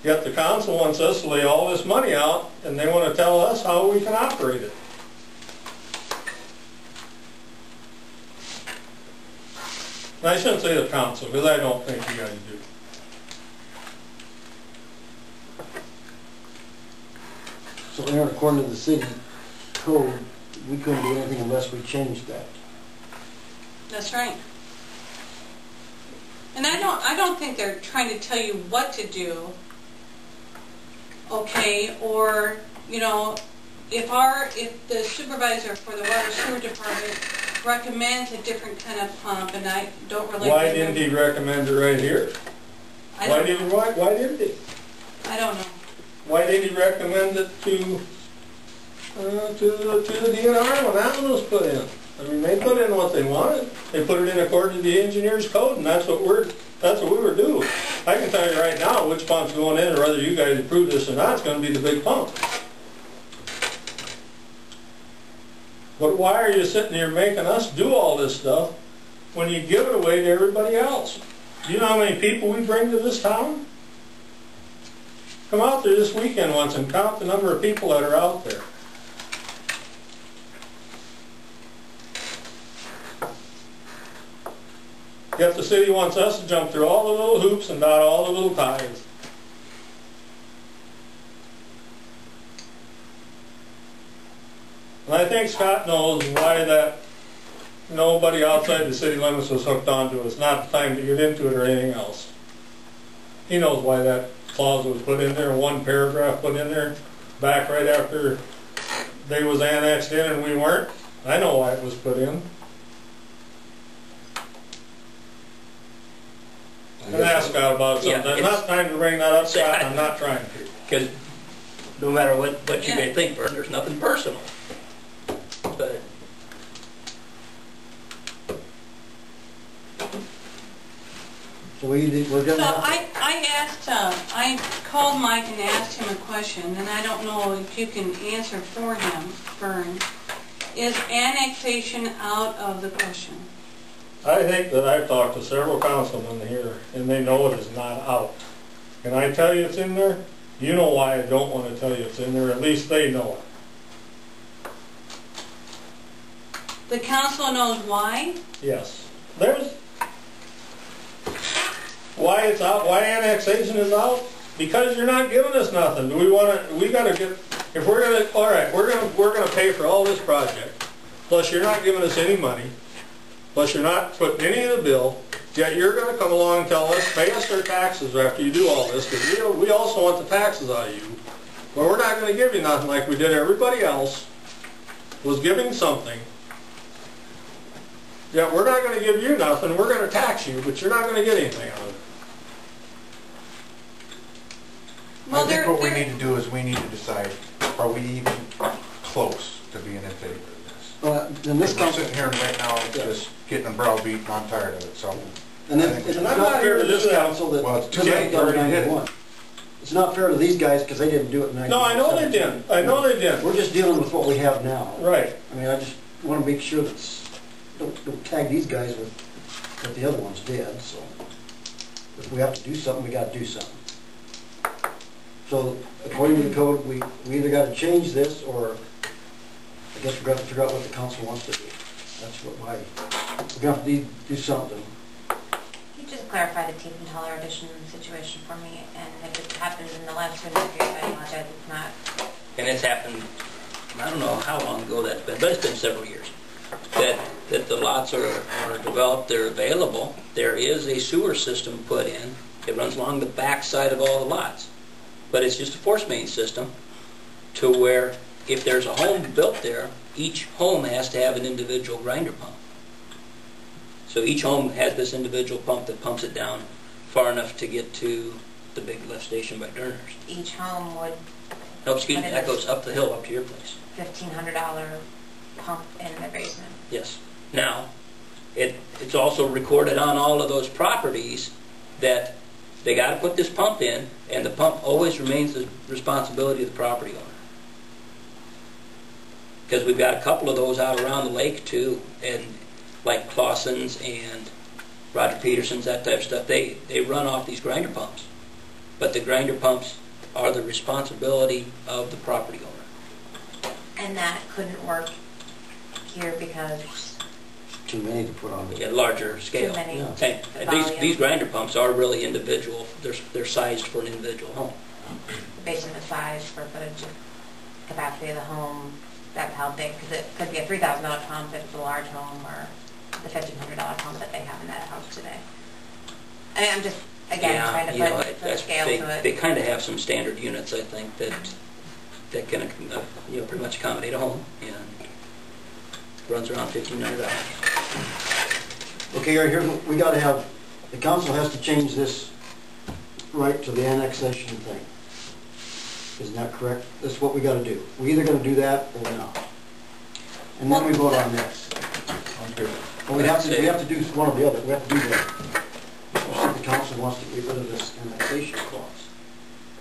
Yet the council wants us to lay all this money out, and they want to tell us how we can operate it. And I shouldn't say the council, because I don't think you guys do. So Aaron, according to the city code, we couldn't do anything unless we changed that. That's right. And I don't think they're trying to tell you what to do, okay, or, you know, if the supervisor for the water sewer department recommends a different kind of pump, and I don't really... Why didn't he recommend it right here? Why didn't he? I don't know. Why did he recommend it to the DNR when that one was put in? I mean, they put in what they wanted. They put it in according to the engineer's code, and that's what we were doing. I can tell you right now which pump's going in, or whether you guys approve this or not, it's going to be the big pump. But why are you sitting here making us do all this stuff when you give it away to everybody else? Do you know how many people we bring to this town? Come out there this weekend once and count the number of people that are out there. Yet the city wants us to jump through all the little hoops and dot all the little I's. And I think Scott knows why that nobody outside the city limits was hooked onto it. It's not the time to get into it or anything else. He knows why that clause was put in there, one paragraph put in there, back right after they was annexed in and we weren't. I know why it was put in. And ask Scott about something. There's not time to bring that up, Scott, and I'm not trying to. Because no matter what you may think, Vern, there's nothing personal. But so we're going to... I called Mike and asked him a question, and I don't know if you can answer for him, Vern. Is annexation out of the question? I think that I've talked to several councilmen here, and they know it is not out. Can I tell you it's in there? You know why I don't want to tell you it's in there. At least they know it. The council knows why? Yes. There's why it's out. Why annexation is out? Because you're not giving us nothing. Do we want to? We got to get. If we're gonna, all right, we're gonna pay for all this project. Plus, you're not giving us any money. Plus, you're not putting any of the bill, yet you're going to come along and tell us, pay us our taxes after you do all this, because we also want the taxes out of you. Well, we're not going to give you nothing like we did everybody else was giving something. Yet we're not going to give you nothing, we're going to tax you, but you're not going to get anything out of it. Well, I think what we need to do is we need to decide, are we even close to being in favor of this? In this we're sitting here right now just getting a browbeat and I'm tired of it. So, and it's not fair to this council that well, they done 91. It's not fair to these guys because they didn't do it in 91. No, I know they didn't. I know they didn't. We're just dealing with what we have now. Right. I mean, I just want to make sure that don't tag these guys with what the other ones did. So, if we have to do something, we got to do something. So, according to the code, we either got to change this, or I guess we're going to have to figure out what the council wants to do. That's what we're going to have to do something. Can you just clarify the teeth and taller addition situation for me? And if it happens in the last 2 years, I apologize. It's not. and it's happened. I don't know how long ago that's been, but it's been several years. That the lots are developed, they're available. There is a sewer system put in. It runs along the back side of all the lots. But it's just a force main system to where if there's a home built there, each home has to have an individual grinder pump. So each home has this individual pump that pumps it down far enough to get to the big lift station by Durners. Each home would... No, excuse me, that goes up the hill up to your place. $1,500 pump in the basement. Yes. Now, it's also recorded on all of those properties that they got to put this pump in, and the pump always remains the responsibility of the property owner. Because we've got a couple of those out around the lake too, and like Clausen's and Roger Peterson's, that type of stuff, they run off these grinder pumps. but the grinder pumps are the responsibility of the property owner. And that couldn't work here because Too many to put on the. At larger scale. Too many. Yeah. And these grinder pumps are really individual. They're sized for an individual home. based on the size, square footage, capacity of the home, that's how big, because it could be a $3,000 pump if it's a large home, or the $1,500 pump that they have in that house today. I mean, I'm just, again, trying to put a scale to it. They kind of have some standard units, I think, that can pretty much accommodate a home, and runs around $1,500. Okay, right here, we gotta have, the council has to change this right to the annexation thing. Isn't that correct? This is what we gotta do. We either gonna do that or not. And then we vote on this. Well, we have to do one or the other. We have to do that. Especially if the council wants to get rid of this annexation clause.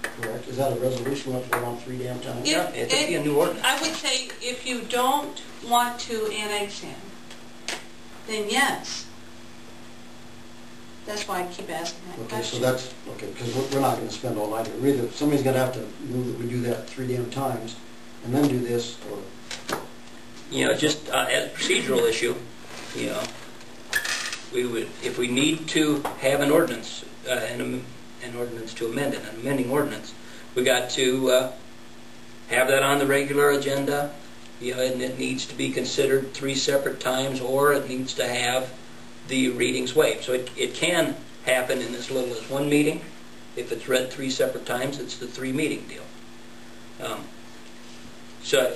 Correct? Is that a resolution we have to vote on 3 damn times? Yeah, it could be a new ordinance. I would say if you don't want to annex in, then yes. That's why I keep asking that Okay, question. so that's, okay, because we're not gonna spend all night here. Either somebody's gonna have to move that we do that 3 damn times and then do this, or... Just as a procedural issue, we would, if we need to have an ordinance, an ordinance to amend it, an amending ordinance, we got to have that on the regular agenda, and it needs to be considered 3 separate times, or it needs to have the readings waived. So it can happen in as little as 1 meeting. If it's read 3 separate times, it's the 3 meeting deal.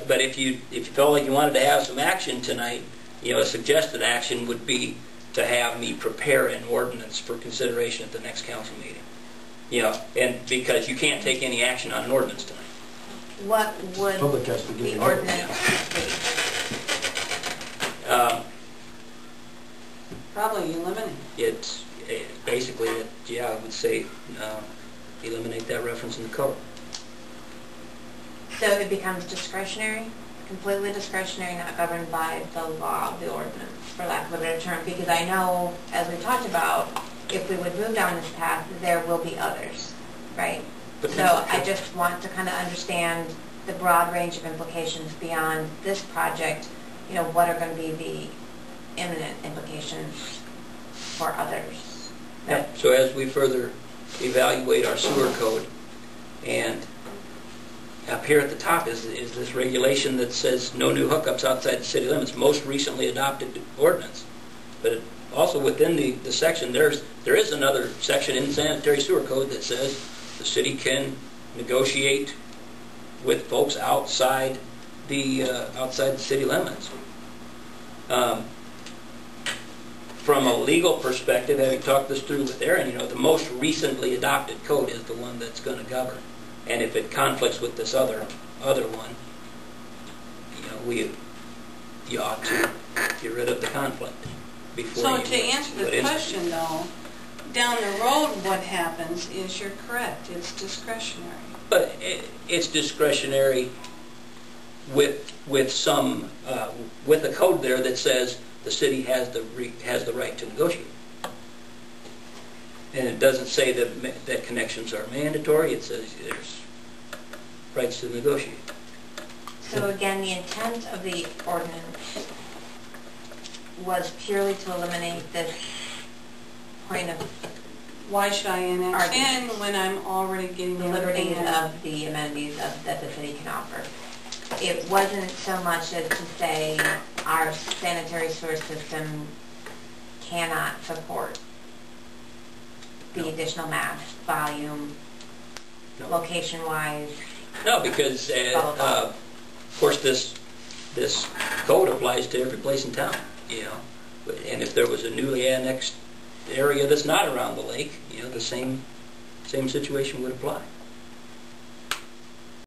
But if you felt like you wanted to have some action tonight, a suggested action would be to have me prepare an ordinance for consideration at the next council meeting. And because you can't take any action on an ordinance tonight. What would Public has to give the you ordinance be? Probably eliminate. It's basically, I would say eliminate that reference in the code. So it becomes discretionary, completely discretionary, not governed by the law of the ordinance, for lack of a better term, because I know, as we talked about, if we would move down this path, there will be others, right? So I just want to kind of understand the broad range of implications beyond this project, what are going to be the imminent implications for others. Yeah. So as we further evaluate our sewer code, and up here at the top is this regulation that says no new hookups outside the city limits, most recently adopted ordinance. But also within the section, there is another section in the sanitary sewer code that says the city can negotiate with folks outside the city limits. From a legal perspective, having talked this through with Aaron, the most recently adopted code is the one that's going to govern. And if it conflicts with this other one, you ought to get rid of the conflict before. So to answer the question, though, down the road, what happens is you're correct. It's discretionary. But it's discretionary with some with a code there that says the city has the right to negotiate. And it doesn't say that connections are mandatory. It says there's rights to negotiate. So again, the intent of the ordinance was purely to eliminate this point of Why should I annex in when I'm already getting the liberties of the amenities that the city can offer? It wasn't so much as to say our sanitary sewer system cannot support the additional mass, volume, location-wise. No, because of course this code applies to every place in town, And if there was a newly annexed area that's not around the lake, the same situation would apply.